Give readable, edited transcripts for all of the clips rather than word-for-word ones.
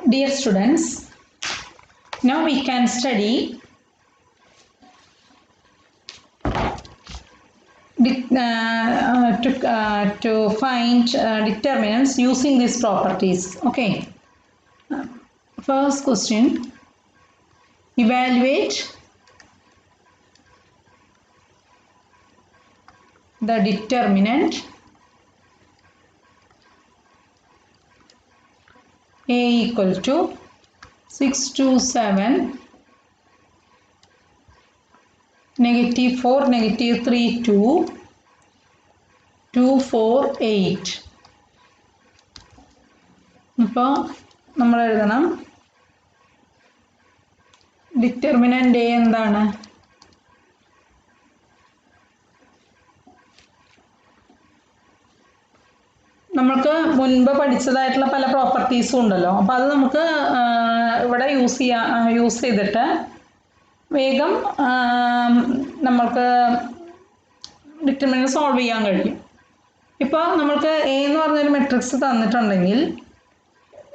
Dear students, now we can study to find determinants using these properties. Okay. First question, evaluate the determinant A equal to 627 negative 4 negative 3 2 2 4 8. അപ്പോൾ നമ്മൾ എഴുതണം determinant A എന്താണ്? നമ്മൾക്ക് മുൻപ് പഠിച്ചതായിട്ടുള്ള പല പ്രോപ്പർട്ടീസും ഉണ്ടല്ലോ. അപ്പോൾ അത് നമുക്ക് ഇവിടെ യൂസ് ചെയ്തിട്ട് വേഗം നമ്മൾക്ക് ഡിറ്റർമിനൻ്റ് സോൾവ് ചെയ്യാൻ കഴിയും. ഇപ്പോൾ നമ്മൾക്ക് എ എന്ന് പറഞ്ഞൊരു മെട്രിക്സ് തന്നിട്ടുണ്ടെങ്കിൽ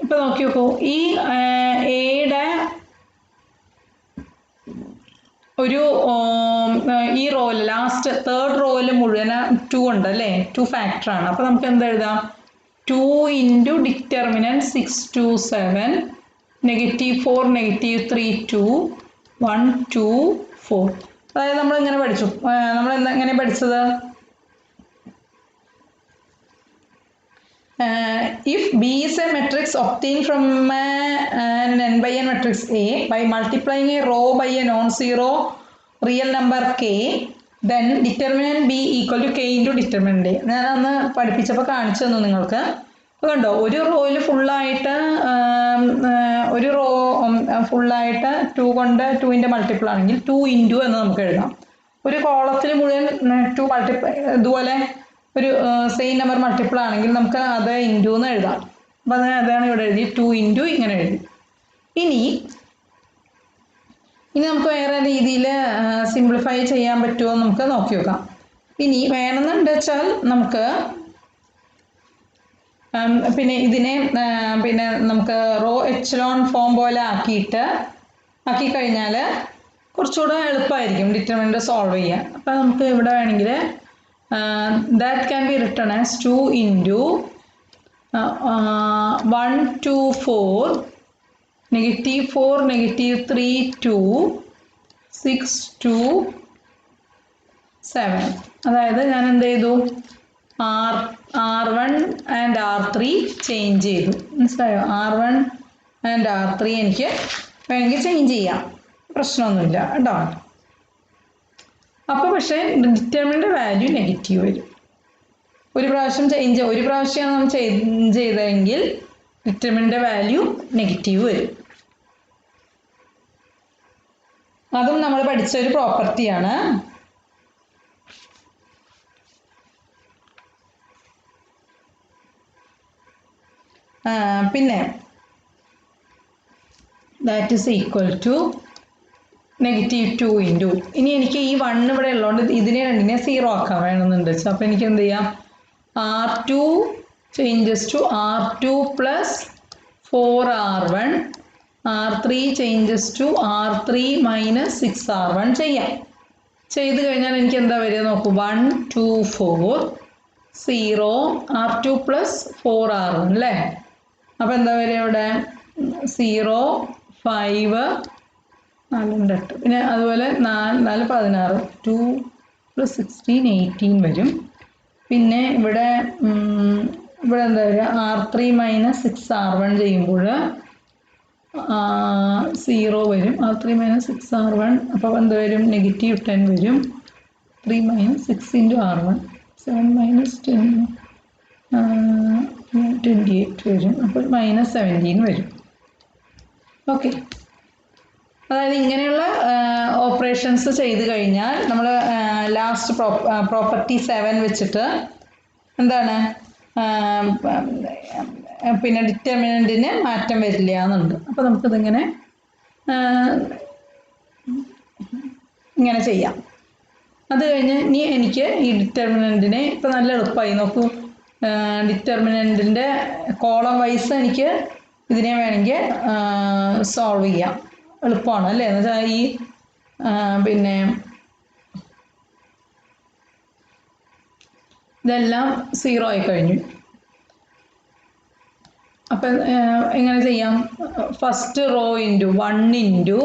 ഇപ്പോൾ നോക്കി നോക്കൂ, ഈ എയുടെ ഒരു ഈ റോയിൽ ലാസ്റ്റ് തേർഡ് റോയിൽ മുഴുവൻ 2 ഉണ്ട് അല്ലേ, 2 ഫാക്ടറാണ്. അപ്പോൾ നമുക്ക് എന്താ എഴുതാം? 2 ഇൻറ്റു ഡിറ്റർമിനൻറ്റ് 627 negative 4 negative 3 2 1 2 4. അതായത് നമ്മൾ ഇങ്ങനെ പഠിച്ചു. നമ്മൾ എങ്ങനെ പഠിച്ചത്? If B is a matrix obtained from an n by n matrix A by multiplying a row by a non-zero real number k, then determinant B equal to k into determinant A. ഞാൻ അന്ന് പഠിപ്പിച്ചപ്പോൾ കാണിച്ചു തന്നു നിങ്ങൾക്ക്. കണ്ടോ, ഒരു റോയിൽ ഫുള്ളായിട്ട് ഒരു raw ഫുള്ളായിട്ട് 2 കൊണ്ട് 2ൻ്റെ മൾട്ടിപ്പിൾ ആണെങ്കിൽ 2 ഇൻറ്റു എന്ന് നമുക്ക് എഴുതാം. ഒരു കോളത്തിൽ മുഴുവൻ 2 മൾട്ടിപ്പിൾ ഇതുപോലെ ഒരു സെയിം നമ്പർ മൾട്ടിപ്പിൾ ആണെങ്കിൽ നമുക്ക് അത് ഇൻറ്റു എന്ന് എഴുതാം. അപ്പം അതാണ് ഇവിടെ എഴുതി, 2 ഇൻറ്റു ഇങ്ങനെ എഴുതി. ഇനി നമുക്ക് വേറെ രീതിയിൽ സിംപ്ലിഫൈ ചെയ്യാൻ പറ്റുമോ നമുക്ക് നോക്കി നോക്കാം. ഇനി വേണമെന്നുണ്ട് വെച്ചാൽ നമുക്ക് പിന്നെ ഇതിനെ പിന്നെ നമുക്ക് റോ എച്ച്ലോൺ ഫോം പോലെ ആക്കിക്കഴിഞ്ഞാൽ കുറച്ചുകൂടെ എളുപ്പമായിരിക്കും ഡിറ്റർമിനൻ്റ് സോൾവ് ചെയ്യാൻ. അപ്പം നമുക്ക് ഇവിടെ വേണമെങ്കിൽ that can be written as 2 into 1 2 4 negative 4 negative 3 2 6 2 7. അതായത് ഞാൻ എന്ത് ചെയ്തു? R1 and R3 ചേഞ്ച് ചെയ്തു. മനസ്സിലായോ? R1 and R3 എനിക്ക് വേണമെങ്കിൽ ചേഞ്ച് ചെയ്യാം, പ്രശ്നമൊന്നുമില്ല കേട്ടോ. അപ്പോൾ പക്ഷേ ഡിറ്റർമിനൻ്റ് വാല്യൂ നെഗറ്റീവ് വരും. ഒരു പ്രാവശ്യമാണ് നമ്മൾ ചേഞ്ച് ചെയ്തതെങ്കിൽ ഡിറ്റർമിനൻ്റ് വാല്യൂ നെഗറ്റീവ് വരും. അതും നമ്മൾ പഠിച്ച ഒരു പ്രോപ്പർട്ടിയാണ്. പിന്നെ that is equal to negative 2 into, ഇനി എനിക്ക് ഈ 1 ഇവിടെ ഉള്ളതുകൊണ്ട് ഇതിനെ രണ്ടിനെ 0 ആക്കാൻ വേണമെന്നുണ്ട് വെച്ചാൽ, അപ്പോൾ എനിക്ക് എന്ത് ചെയ്യാം? R2 changes to R2 plus 4R1, R3 changes to R3 minus 6R1 ചെയ്യാം. ചെയ്ത് കഴിഞ്ഞാൽ എനിക്ക് എന്താ വരിക നോക്കൂ? 1 2 4 0 R2 പ്ലസ് 4R1 അല്ലേ. അപ്പോൾ എന്താ വരിക ഇവിടെ? 0 5 4 8, പിന്നെ അതുപോലെ 4 4 16 2 പ്ലസ് 16 18 വരും. പിന്നെ ഇവിടെ എന്താ വരിക? R3 മൈനസ് 6R1 ചെയ്യുമ്പോൾ 0 വരും. R3 മൈനസ് 6R1 അപ്പോൾ എന്ത് വരും? negative 10 വരും. 3 മൈനസ് 6 ഇൻറ്റു R1 7 മൈനസ് 10 28 വരും. അപ്പോൾ മൈനസ് 17 വരും. ഓക്കെ. അതായത് ഇങ്ങനെയുള്ള ഓപ്പറേഷൻസ് ചെയ്ത് കഴിഞ്ഞാൽ നമ്മൾ ലാസ്റ്റ് പ്രോപ്പർട്ടി 7 വെച്ചിട്ട് എന്താണ് പിന്നെ ഡിറ്റർമിനൻറ്റിന് മാറ്റം വരില്ല എന്നുണ്ട്. അപ്പോൾ നമുക്കിതിങ്ങനെ ഇങ്ങനെ ചെയ്യാം. അത് കഴിഞ്ഞ് ഇനി എനിക്ക് ഈ ഡിറ്റർമിനൻറ്റിനെ ഇപ്പോൾ നല്ല എളുപ്പമായി നോക്കൂ. ഡിറ്റർമിനൻറ്റിൻ്റെ കോളം വൈസ് എനിക്ക് ഇതിനെ വേണമെങ്കിൽ സോൾവ് ചെയ്യാം, എളുപ്പമാണ് അല്ലേ. എന്ന് വെച്ചാൽ ഈ പിന്നെ ഇതെല്ലാം 0 ആയി കഴിഞ്ഞു. അപ്പം എങ്ങനെ ചെയ്യാം? ഫസ്റ്റ് റോ ഇൻറ്റു 1 ഇൻറ്റു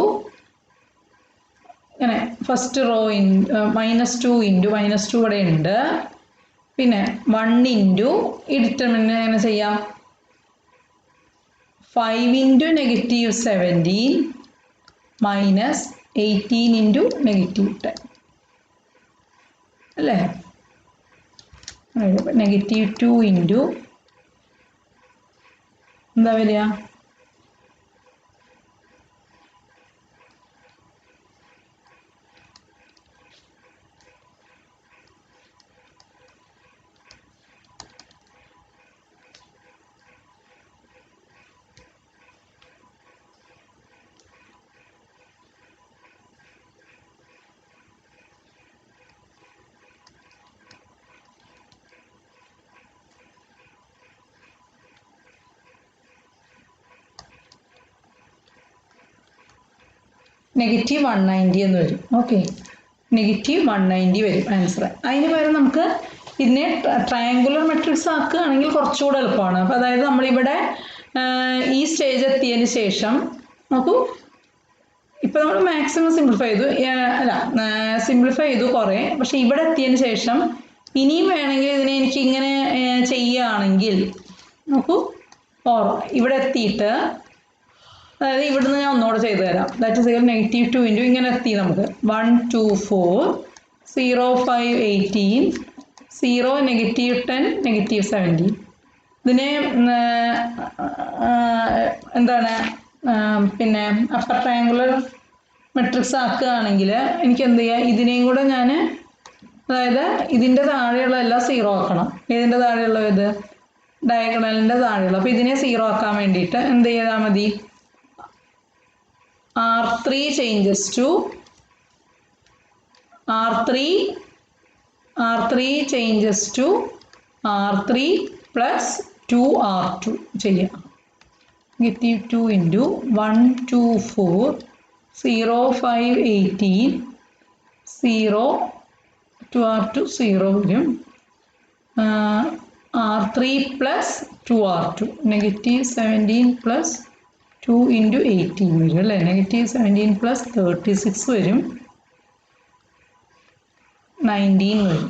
ഇങ്ങനെ ഫസ്റ്റ് റോ -2 ഇൻറ്റു -2 ഇവിടെ ഉണ്ട്. പിന്നെ 1 ഇൻറ്റു ഈ ഡിറ്റർമിനൻ്റ് എങ്ങനെ ചെയ്യാം? 5 ഇൻറ്റു -17 മൈനസ് 18 ഇൻറ്റു -10 അല്ലേ. -2 ഇൻറ്റു എന്താ വരിക? -190 എന്ന് വരും. ഓക്കെ, -190 വരും ആൻസർ. അതിന് പകരം നമുക്ക് ഇതിനെ ട്രയാങ്കുലർ മെട്രിക്സ് ആക്കുകയാണെങ്കിൽ കുറച്ചുകൂടെ എളുപ്പമാണ്. അപ്പോൾ അതായത് നമ്മളിവിടെ ഈ സ്റ്റേജ് എത്തിയതിന് ശേഷം നോക്കൂ, ഇപ്പം നമ്മൾ മാക്സിമം സിംപ്ലിഫൈ ചെയ്തു, സിംപ്ലിഫൈ ചെയ്തു കുറേ. പക്ഷെ ഇവിടെ എത്തിയതിന് ശേഷം ഇനിയും വേണമെങ്കിൽ ഇതിനെ എനിക്ക് ഇങ്ങനെ ചെയ്യുകയാണെങ്കിൽ നോക്കൂ, ഇവിടെ എത്തിയിട്ട് അതായത് ഇവിടുന്ന് ഞാൻ ഒന്നുകൂടെ ചെയ്തു തരാം. ദാറ്റ് ഇസ് -2 ഇൻറ്റു ഇങ്ങനെ എത്തി നമുക്ക് 1 2 4 0 5 18 0 -10 -17. ഇതിനെ എന്താണ് പിന്നെ അപ്പർ ട്രയാങ്കുലർ മെട്രിക്സ് ആക്കുകയാണെങ്കിൽ എനിക്ക് എന്ത് ചെയ്യാം? ഇതിനെയും കൂടെ ഞാൻ അതായത് ഇതിൻ്റെ താഴെയുള്ള എല്ലാം 0 ആക്കണം. ഇതിൻ്റെ താഴെയുള്ള ഇത് ഡയഗണലിൻ്റെ താഴെയുള്ള. അപ്പോൾ ഇതിനെ 0 ആക്കാൻ വേണ്ടിയിട്ട് എന്ത് ചെയ്താൽ മതി? R3 changes to R3 changes to R3 plus 2R2 ചെയ്യാം. -2 ഇൻറ്റു 1 2 4 0 5 18 0 2R2 0 വരും. R3 plus 2R2 -17 plus 2 into 18 വരും അല്ലേ. -17 പ്ലസ് 36 വരും, 19 വരും.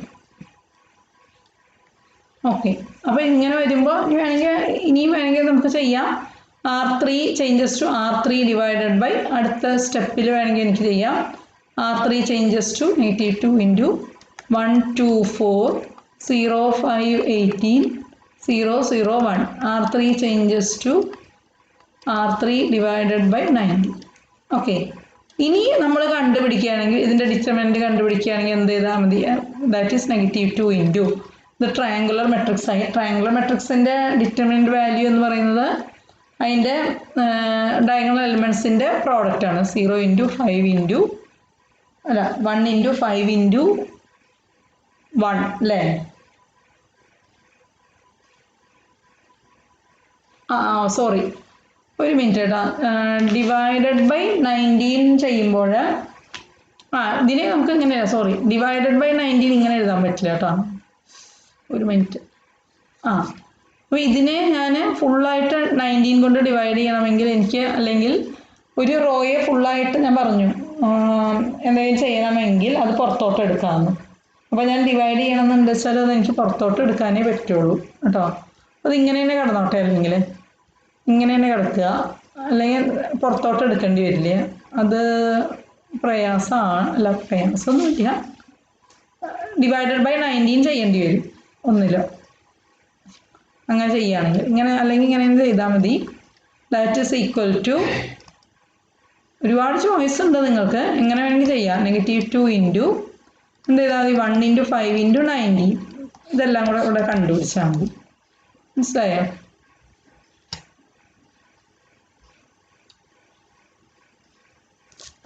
ഓക്കെ, അപ്പോൾ ഇങ്ങനെ വരുമ്പോൾ ഇനിയും വേണമെങ്കിൽ നമുക്ക് ചെയ്യാം. R3 changes to R3 divided by അടുത്ത സ്റ്റെപ്പിൽ വേണമെങ്കിൽ എനിക്ക് ചെയ്യാം. R3 changes to -2 into 1 2 4 0 5 18 0 0 1 R3 changes to R3 divided by 90. Okay, ഇനി നമ്മൾ കണ്ടുപിടിക്കുകയാണെങ്കിൽ ഇതിൻ്റെ ഡിറ്റർമിനൻ്റ് കണ്ടുപിടിക്കുകയാണെങ്കിൽ എന്ത് ചെയ്താൽ മതി? ദാറ്റ് ഈസ് -2 ഇൻറ്റു ഇത് ട്രയാങ്കുലർ മെട്രിക്സ് ആയി. ട്രയാങ്കുലർ മെട്രിക്സിൻ്റെ ഡിറ്റർമിനൻ്റ് വാല്യൂ എന്ന് പറയുന്നത് അതിൻ്റെ ഡയഗണൽ എലിമെൻറ്റ്സിൻ്റെ പ്രോഡക്റ്റാണ്. 0 ഇൻറ്റു 5 ഇൻറ്റു 1 ഇൻറ്റു 5 ഇൻറ്റു 1 അല്ലേ. സോറി, ഒരു മിനിറ്റ് കേട്ടോ. ഡിവൈഡഡ് ബൈ 19 ചെയ്യുമ്പോൾ ഇതിനെ നമുക്ക് ഇങ്ങനെ ഡിവൈഡഡ് ബൈ 19 ഇങ്ങനെ എഴുതാൻ പറ്റില്ല കേട്ടോ. ഒരു മിനിറ്റ്. അപ്പോൾ ഇതിനെ ഞാൻ ഫുള്ളായിട്ട് 19 കൊണ്ട് ഡിവൈഡ് ചെയ്യണമെങ്കിൽ എനിക്ക്, അല്ലെങ്കിൽ ഒരു റോയെ ഫുള്ളായിട്ട് ഞാൻ പറഞ്ഞു എന്തെങ്കിലും ചെയ്യണമെങ്കിൽ അത് പുറത്തോട്ട് എടുക്കാമെന്ന്. അപ്പോൾ ഞാൻ ഡിവൈഡ് ചെയ്യണമെന്നുണ്ട് വെച്ചാൽ അത് എനിക്ക് പുറത്തോട്ട് എടുക്കാനേ പറ്റുള്ളൂ കേട്ടോ. അത് ഇങ്ങനെ തന്നെ കിടന്നോട്ടെ, അല്ലെങ്കിൽ ഇങ്ങനെ തന്നെ കിടക്കുക, അല്ലെങ്കിൽ പുറത്തോട്ട് എടുക്കേണ്ടി വരില്ല. അത് പ്രയാസമാണ്. അല്ല, പ്രയാസമൊന്നുമില്ല. ഡിവൈഡഡ് ബൈ 19 ചെയ്യേണ്ടി വരും ഒന്നിലോ. അങ്ങനെ ചെയ്യുകയാണെങ്കിൽ ഇങ്ങനെ, അല്ലെങ്കിൽ ഇങ്ങനെ ചെയ്താൽ മതി. ദാറ്റ് ഈസ് ഈക്വൽ ടു, ഒരുപാട് ചോയ്സ് ഉണ്ട് നിങ്ങൾക്ക്, എങ്ങനെ വേണമെങ്കിൽ ചെയ്യാം. -2 ഇൻറ്റു എന്ത് ചെയ്താൽ മതി? 1 ഇൻറ്റു 5 ഇൻറ്റു 90. ഇതെല്ലാം കൂടെ ഇവിടെ കണ്ടുപിടിച്ചാൽ മതി. മനസ്സിലായോ?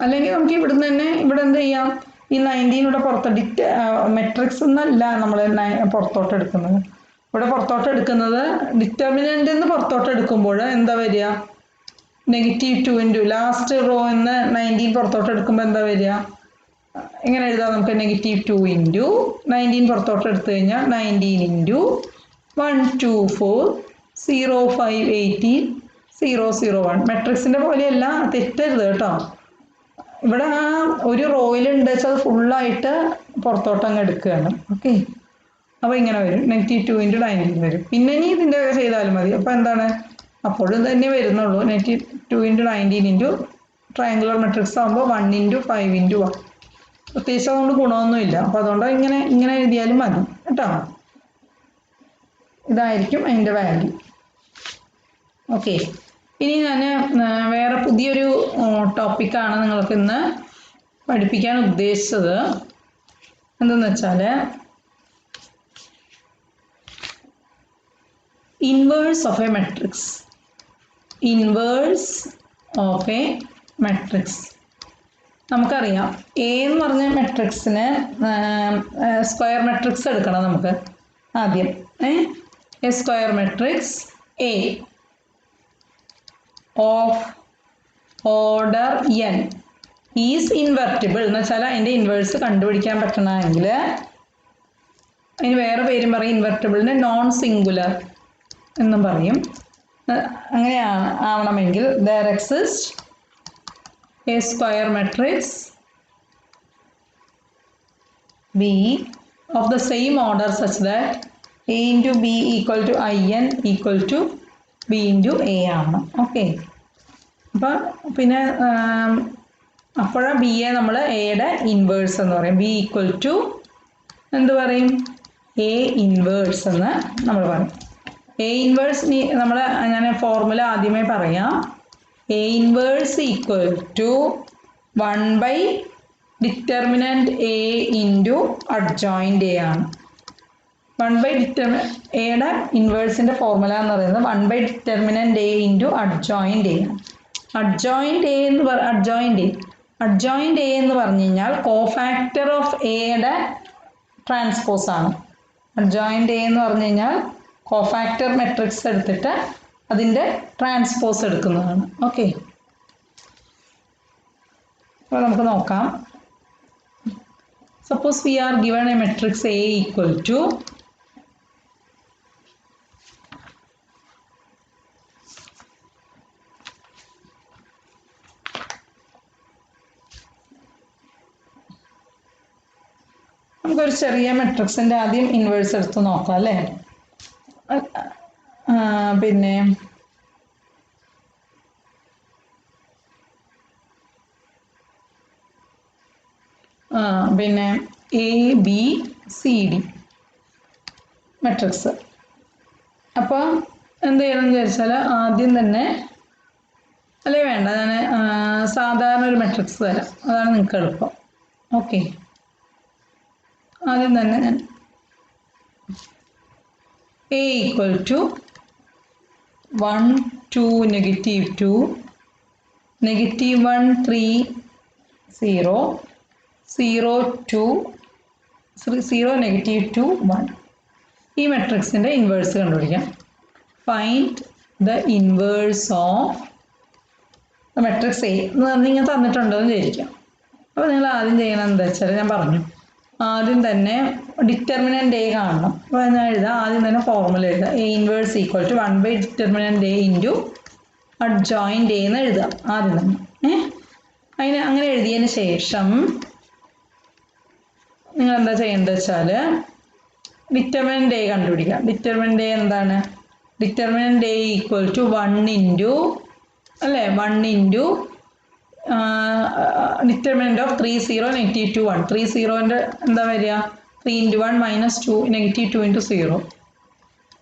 അല്ലെങ്കിൽ നമുക്ക് ഇവിടുന്ന് തന്നെ ഇവിടെ എന്ത് ചെയ്യാം? ഈ 19 ഇവിടെ പുറത്തോട്ട് മെട്രിക്സ് എന്നല്ല നമ്മൾ പുറത്തോട്ട് എടുക്കുന്നത്. ഇവിടെ പുറത്തോട്ട് എടുക്കുന്നത് ഡിറ്റർമിനൻ്റിൽ നിന്ന് പുറത്തോട്ട് എടുക്കുമ്പോൾ എന്താ വരിക? -2 ഇൻറ്റു ലാസ്റ്റ് റോ എന്ന് 19 പുറത്തോട്ട് എടുക്കുമ്പോൾ എന്താ വരിക? എങ്ങനെ എഴുതാം നമുക്ക്? -2 ഇൻറ്റു 19 പുറത്തോട്ട് എടുത്തു കഴിഞ്ഞാൽ 19 ഇൻറ്റു 124,0,5,18,0,01. മെട്രിക്സിൻ്റെ പോലെയല്ല, തെറ്റരുത് കേട്ടോ. ഇവിടെ ആ ഒരു റോയിലുണ്ട് വെച്ചാൽ അത് ഫുള്ളായിട്ട് പുറത്തോട്ട് അങ്ങ് എടുക്കുകയാണ്. ഓക്കെ, അപ്പോൾ ഇങ്ങനെ വരും. -2 ഇൻറ്റു 19 വരും. പിന്നെ ഇനി ഇതിൻ്റെ ചെയ്താലും മതി. അപ്പോൾ എന്താണ്? അപ്പോഴും തന്നെ വരുന്നുള്ളൂ. -2 ഇൻറ്റു 19 ഇൻറ്റു ട്രയാങ്കുലർ മെട്രിക്സ് ആകുമ്പോൾ 1 ഇൻറ്റു 5 ഇൻറ്റു 1. പ്രത്യേകിച്ച് അതുകൊണ്ട് ഗുണമൊന്നുമില്ല. അപ്പോൾ അതുകൊണ്ട് ഇങ്ങനെ എഴുതിയാലും മതി കേട്ടോ. ഇതായിരിക്കും അതിൻ്റെ വാല്യൂ. ഓക്കെ, ഇനി ഞാൻ വേറെ പുതിയൊരു ടോപ്പിക്കാണ് നിങ്ങൾക്ക് ഇന്ന് പഠിപ്പിക്കാൻ ഉദ്ദേശിച്ചത്. എന്തെന്ന് വെച്ചാൽ inverse of A matrix. Inverse of A matrix നമുക്കറിയാം. എ എന്ന് പറഞ്ഞ മെട്രിക്സിന് സ്ക്വയർ മെട്രിക്സ് എടുക്കണം നമുക്ക് ആദ്യം. A square matrix A of order n is invertible എന്ന് വെച്ചാൽ അതിൻ്റെ ഇൻവേഴ്സ് കണ്ടുപിടിക്കാൻ പറ്റണമെങ്കിൽ അതിന് വേറെ പേരും പറയും. ഇൻവെർട്ടിബിളിന് നോൺ സിംഗുലർ എന്നും പറയും. അങ്ങനെ ആവണമെങ്കിൽ there exists a square matrix B of the same order such that A into B equal to In equal to B into A ആണ്. ഓക്കെ, അപ്പം പിന്നെ അപ്പോഴാണ് ബിയെ നമ്മൾ എയുടെ ഇൻവേഴ്സ് എന്ന് പറയും. ബി ഈക്വൽ ടു എന്ത് പറയും? എ ഇൻവേഴ്സ് എന്ന് നമ്മൾ പറയും. എ ഇൻവേഴ്സ് ഞാൻ ഫോർമുല ആദ്യമേ പറയാം. A inverse equal to 1 determinant A into adjoint A ആണ്. 1 എയുടെ ഇൻവേഴ്സിൻ്റെ ഫോർമുല എന്ന് പറയുന്നത് 1 determinant A into adjoint A ആണ്. അഡ്ജോയിൻ്റ് എ എന്ന് പറഞ്ഞു കഴിഞ്ഞാൽ കോഫാക്ടർ ഓഫ് എയുടെ ട്രാൻസ്പോസ് ആണ്. അഡ്ജോയിൻ്റ് എ എന്ന് പറഞ്ഞു കഴിഞ്ഞാൽ കോഫാക്ടർ മെട്രിക്സ് എടുത്തിട്ട് അതിൻ്റെ ട്രാൻസ്പോസ് എടുക്കുന്നതാണ്. ഓക്കെ, അപ്പോൾ നമുക്ക് നോക്കാം. Suppose we are given a matrix A equal to നമുക്കൊരു ചെറിയ മെട്രിക്സിൻ്റെ ആദ്യം ഇൻവേഴ്സ് എടുത്ത് നോക്കാം അല്ലേ. പിന്നെ A B C D matrix. അപ്പോൾ എന്ത് ചെയ്യണം എന്ന് വിചാരിച്ചാൽ ആദ്യം തന്നെ അല്ലേ വേണ്ട, ഞാൻ സാധാരണ ഒരു മെട്രിക്സ് തരാം, അതാണ് നിങ്ങൾക്ക് എളുപ്പം. ഓക്കെ, ആദ്യം തന്നെ ഞാൻ എ ഈക്വൽ ടു 1 2 -2 -1 3 0 0 2 0 -2 1 ഈ മെട്രിക്സിൻ്റെ ഇൻവേഴ്സ് കണ്ടുപിടിക്കാം. Find the inverse of the matrix A എന്ന് പറഞ്ഞ് ഇങ്ങനെ തന്നിട്ടുണ്ടോ എന്ന് വിചാരിക്കാം. അപ്പോൾ നിങ്ങൾ ആദ്യം ചെയ്യണം എന്താ വെച്ചാൽ ഞാൻ പറഞ്ഞു, ആദ്യം തന്നെ ഡിറ്റർമിനൻ്റ് എ കാണണം. അപ്പോൾ ഞാൻ എഴുതാം, ആദ്യം തന്നെ ഫോർമുല എഴുതാം. A inverse equal to 1 determinant A into adjoint A എന്ന് എഴുതാം ആദ്യം തന്നെ. അങ്ങനെ എഴുതിയതിന് ശേഷം നിങ്ങൾ എന്താ ചെയ്യേണ്ടത് വെച്ചാൽ ഡിറ്റർമിനൻ്റ് എ കണ്ടുപിടിക്കാം. ഡിറ്റർമിനൻ്റ് എ എന്താണ്? Determinant A equal to 1 into അല്ലേ 1 ഇൻറ്റു ഡിറ്റർമിനൻ്റ് ഓഫ് 3 0 -2 1. 3 0ൻ്റെ എന്താ വരിക? 3 ഇൻറ്റു 1 -2 -2 ഇൻറ്റു 0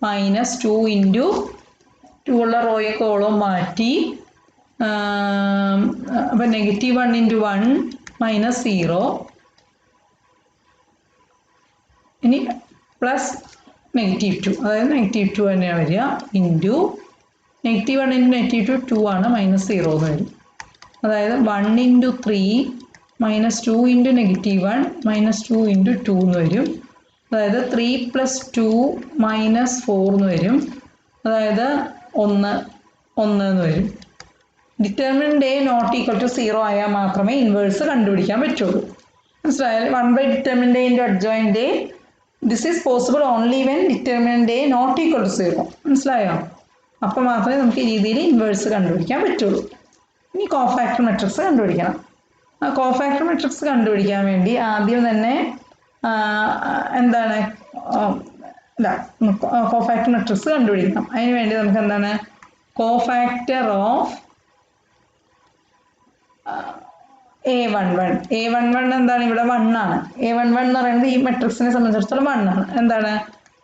-2 ഇൻറ്റു 2 ഉള്ള റോയെ കോളം മാറ്റി. അപ്പം -1 ഇൻറ്റു 1 -0 ഇനി പ്ലസ് -2, അതായത് -2 തന്നെയാണ് വരിക ഇൻറ്റു -1 ഇൻറ്റു -2 ആണ് -0 എന്ന് വരും. അതായത് 1 ഇൻറ്റു 3 -2 ഇൻറ്റു -1 -2 ഇൻറ്റു 2 എന്ന് വരും. അതായത് 3 + 2 - 4 എന്ന് വരും. അതായത് 1 എന്ന് വരും. Determinant A not equal to 0 ആയാൽ മാത്രമേ ഇൻവേഴ്സ് കണ്ടുപിടിക്കാൻ പറ്റുള്ളൂ. മനസ്സിലായാൽ 1/determinant A into adjoint A. This is possible only when determinant A not equal to 0. മനസ്സിലായോ? അപ്പോൾ മാത്രമേ നമുക്ക് ഈ രീതിയിൽ ഇൻവേഴ്സ് കണ്ടുപിടിക്കാൻ പറ്റുള്ളൂ. ഇനി കോഫാക്ടർ മെട്രിക്സ് കണ്ടുപിടിക്കണം. ആ കോഫാക്ടർ മെട്രിക്സ് കണ്ടുപിടിക്കാൻ വേണ്ടി ആദ്യം തന്നെ എന്താണ് കോഫാക്ടർ മെട്രിക്സ് കണ്ടുപിടിക്കണം. അതിന് വേണ്ടി നമുക്ക് എന്താണ് കോഫാക്ടർ ഓഫ് A11 എന്താണ് ഇവിടെ 1 ആണ്. A11 എന്ന് പറയുന്നത് ഈ മെട്രിക്സിനെ സംബന്ധിച്ചിടത്തോളം 1 ആണ്. എന്താണ്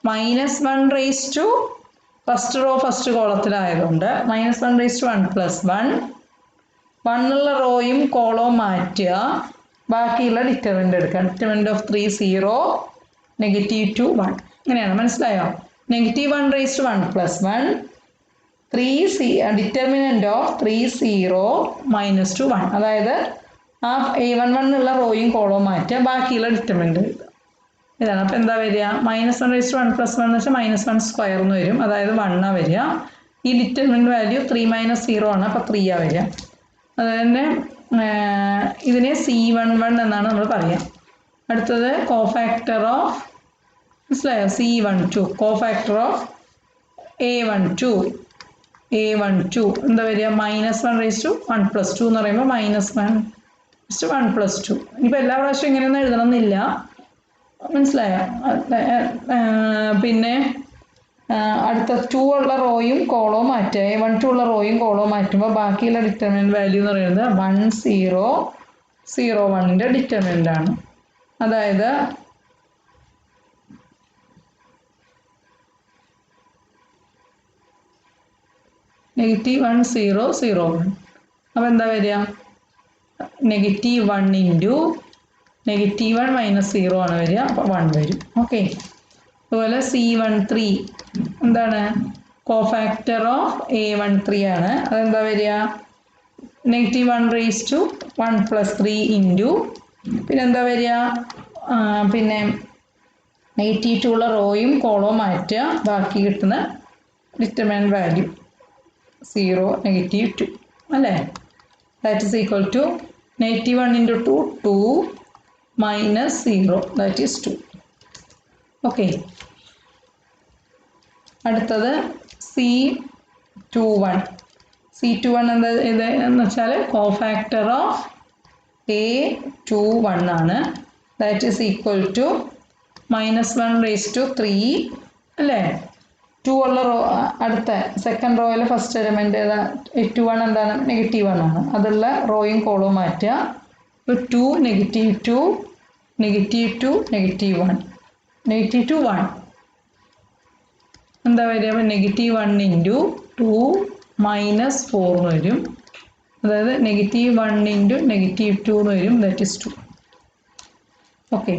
-1 ഫസ്റ്റ് റോ ഫസ്റ്റ് കോളത്തിലായതുകൊണ്ട് -1 + 1 1 റോയും കോളവും മാറ്റുക, ബാക്കിയുള്ള ഡിറ്റർമിനൻ്റ് എടുക്കുക. ഡിറ്റർമിനൻ്റ് ഓഫ് 3 0 -2 1 ഇങ്ങനെയാണ്. മനസ്സിലായോ? -1 + 1 + 1 ഡിറ്റർമിനൻ്റ് ഓഫ് 3 0 -2 1 അതായത് ആ A11 ഉള്ള റോയും കോളവും മാറ്റുക, ബാക്കിയുള്ള ഡിറ്റർമിനൻ്റ് എഴുതുക. ഇതാണ്. അപ്പോൾ എന്താ വരിക? -1 + 1 + 1 എന്ന് വെച്ചാൽ -1² എന്ന് വരും. അതായത് 1 വരിക. ഈ ഡിറ്റർമിനൻ്റ് വാല്യൂ 3 - 0 ആണ്. അപ്പോൾ 3 വരിക. അതുതന്നെ ഇതിനെ C11 എന്നാണ് നമ്മൾ പറയുക. അടുത്തത് കോഫാക്ടർ ഓഫ് മനസ്സിലായോ? C12 കോഫാക്ടർ ഓഫ് A12 എന്താ വരിക? -1 + 1 + 2 എന്ന് പറയുമ്പോൾ -1 + 1 + 2. ഇനിയിപ്പോൾ എല്ലാ പ്രാവശ്യവും ഇങ്ങനെയൊന്നും എഴുതണമെന്നില്ല. മനസ്സിലായോ? പിന്നെ അടുത്ത 2 ഉള്ള റോയും കോളവും മാറ്റുക. A12 ഉള്ള റോയും കോളവും മാറ്റുമ്പോൾ ബാക്കിയുള്ള ഡിറ്റർമിനൻ്റ് വാല്യൂ എന്ന് പറയുന്നത് 1 0 0 1ൻ്റെ ഡിറ്റർമിനൻ്റ് ആണ്. അതായത് -1 0 0 1. അപ്പോൾ എന്താ വരിക? -1 ഇൻറ്റു -1 - 0 ആണ് വരിക. അപ്പോൾ 1 വരും. ഓക്കെ. അതുപോലെ C13 എന്താണ് കോഫാക്ടർ ഓഫ് A13 ആണ്. അതെന്താ വരിക? -1 + 1 + 3 ഇൻറ്റു പിന്നെന്താ വരിക? പിന്നെ 82 ഉള്ള റോയും കോളവും മാറ്റുക, ബാക്കി കിട്ടുന്ന ഡിറ്റർമിനൻ്റ് വാല്യൂ 0 -2 അല്ലേ? That is equal to -1 × 2 2 - 0 that is 2. Okay. അടുത്തത് C21 എന്താ എന്ന് വെച്ചാൽ കോഫാക്ടർ ഓഫ് A21 ആണ്. ദാറ്റ് ഈസ് ഈക്വൽ ടു -1 × 3 അല്ലേ? 2 ഉള്ള റോ അടുത്ത സെക്കൻഡ് റോയിലെ ഫസ്റ്റ് എലിമെൻ്റ് 81 എന്താണ്? -1 ആണ്. അതുള്ള റോയും കോളവും മാറ്റുക. ഇപ്പോൾ 2 -2 -2 -1 -2 1 എന്താ വരിക? അപ്പോൾ -1 ഇൻറ്റു 2 - 4 എന്ന് വരും. അതായത് -1 ഇൻറ്റു -2 എന്ന് വരും. That is 2. ഓക്കെ.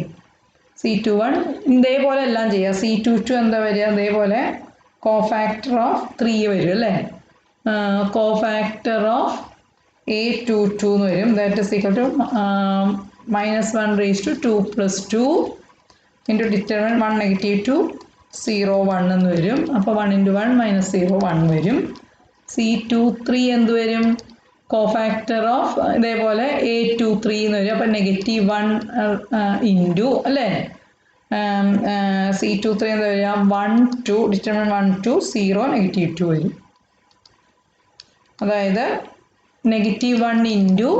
C21 ഇതേപോലെ എല്ലാം ചെയ്യുക. C22 എന്താ വരിക? അതേപോലെ കോഫാക്ടർ ഓഫ് 3 വരും അല്ലേ? കോഫാക്ടർ ഓഫ് A22 എന്ന് വരും. That is equal to -1 × 2 + 2 into determinant 1 -2 0 1 എന്ന് വരും. അപ്പോൾ 1 × 1 - 0 1 വരും. C23 എന്ത് വരും? കോഫാക്ടർ ഓഫ് ഇതേപോലെ A23 എന്ന് വരും. അപ്പോൾ -1 ഇൻറ്റു അല്ലേ? C23 എന്താ വരിക? 1 2 ഡിറ്റർമിനൻ്റ് 1 2 0 -2 വരും. അതായത് -1 ഇൻറ്റു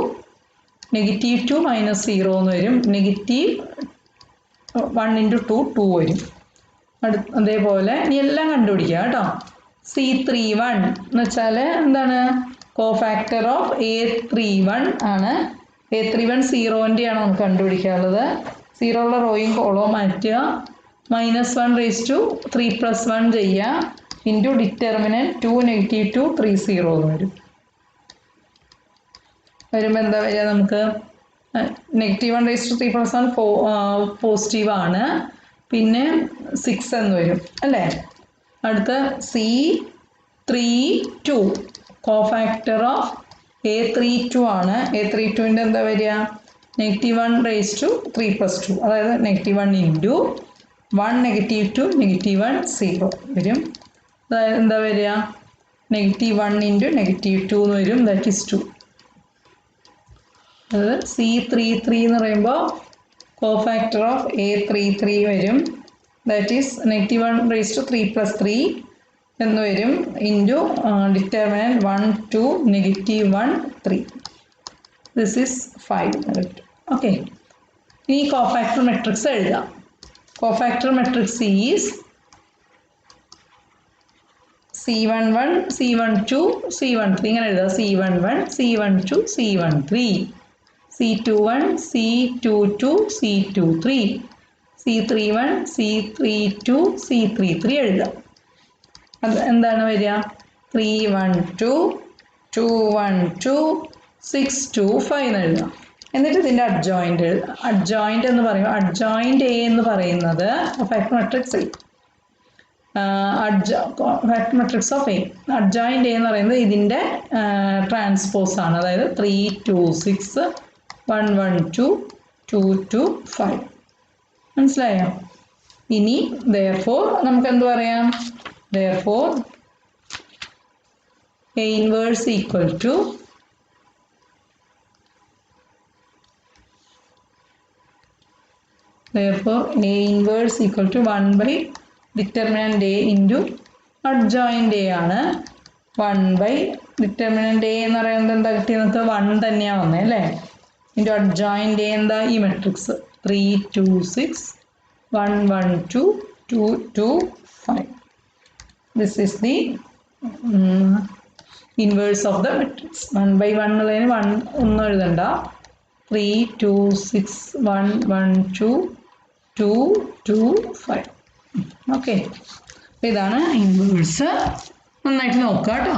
-2 - 0 എന്ന് വരും. -1 × 2 2 വരും. അതേപോലെ ഇനി എല്ലാം കണ്ടുപിടിക്കുക കേട്ടോ. C31 എന്ന് വെച്ചാൽ എന്താണ്? കോഫാക്ടർ ഓഫ് A31 ആണ്. A31 0ൻ്റെ ആണ് നമുക്ക് കണ്ടുപിടിക്കാനുള്ളത്. 0 ഉള്ള റോയും കോളവും മാറ്റുക, -1 × 3 + 1 ചെയ്യുക, ഇൻറ്റു ഡിറ്റർമിനൻ്റ് 2 -2 3 0 എന്ന് വരും. വരുമ്പോൾ എന്താ വരിക? നമുക്ക് -1 × 3 + 1 പോസിറ്റീവ് ആണ്. പിന്നെ 6 എന്ന് വരും അല്ലേ? അടുത്ത C32 കോഫാക്ടർ ഓഫ് A32 ആണ്. A32ൻ്റെ എന്താ വരിക? -1 × 3 + 2 അതായത് -1 ഇൻറ്റു 1 -2 -1 0 വരും. എന്താ വരിക? -1 ഇൻറ്റു -2 എന്ന് വരും. That is 2. അത് C33 എന്ന് പറയുമ്പോൾ കോഫാക്ടർ ഓഫ് A33 വരും. ദാറ്റ് ഈസ് -1 × 3 + 3 എന്ന് വരും ഇൻറ്റു ഡിറ്റർമിനൻറ്റ് 1 2 -1 3. ദിസ് ഈസ് 5 എന്ന് കിട്ടും. ഓക്കെ, ഇനി കോഫാക്ടർ മെട്രിക്സ് എഴുതാം. Cofactor matrix is C11 C12 C13 ഇങ്ങനെ എഴുതാം. C11 C12 C13 C21 C22 C23 C31 C32 C33 എഴുതാം. അത് എന്താണ് വരിക? 312 212 625 എന്ന് എഴുതാം. എന്നിട്ട് ഇതിൻ്റെ അഡ്ജോയിൻ്റ് എന്ന് പറയുമ്പോൾ അഡ്ജോയിൻ്റ് എ എന്ന് പറയുന്നത് cofactor matrix A, factor matrix of A. Adjoint A എന്ന് പറയുന്നത് ഇതിൻ്റെ ട്രാൻസ്പോസ് ആണ്. അതായത് 3 2 6 1 1 2 2 2 5. മനസ്സിലായോ? ഇനി therefore നമുക്ക് എന്ത് പറയാം? therefore A inverse equal to therefore A inverse equal to 1 by determinant A into adjoint A ആണ്. 1 by determinant A എന്ന് പറയുന്നത് എന്താ കിട്ടിയത്? 1 തന്നെയാണ് വന്നത് അല്ലേ? ഇൻറ്റു അഡ്ജോയിൻ്റ് A എന്താ? ഈ matrix 3 2 6 1 1 2 2 2 5. This is the inverse of the matrix. 1 by 1 ഉള്ളതിന് 1 ഒന്നും എഴുതണ്ട. 3 2 6 1 1 2 2 2 5. ഓക്കെ, അപ്പോൾ ഇതാണ് ഇൻവേഴ്സ്. നന്നായിട്ട് നോക്കാം കേട്ടോ.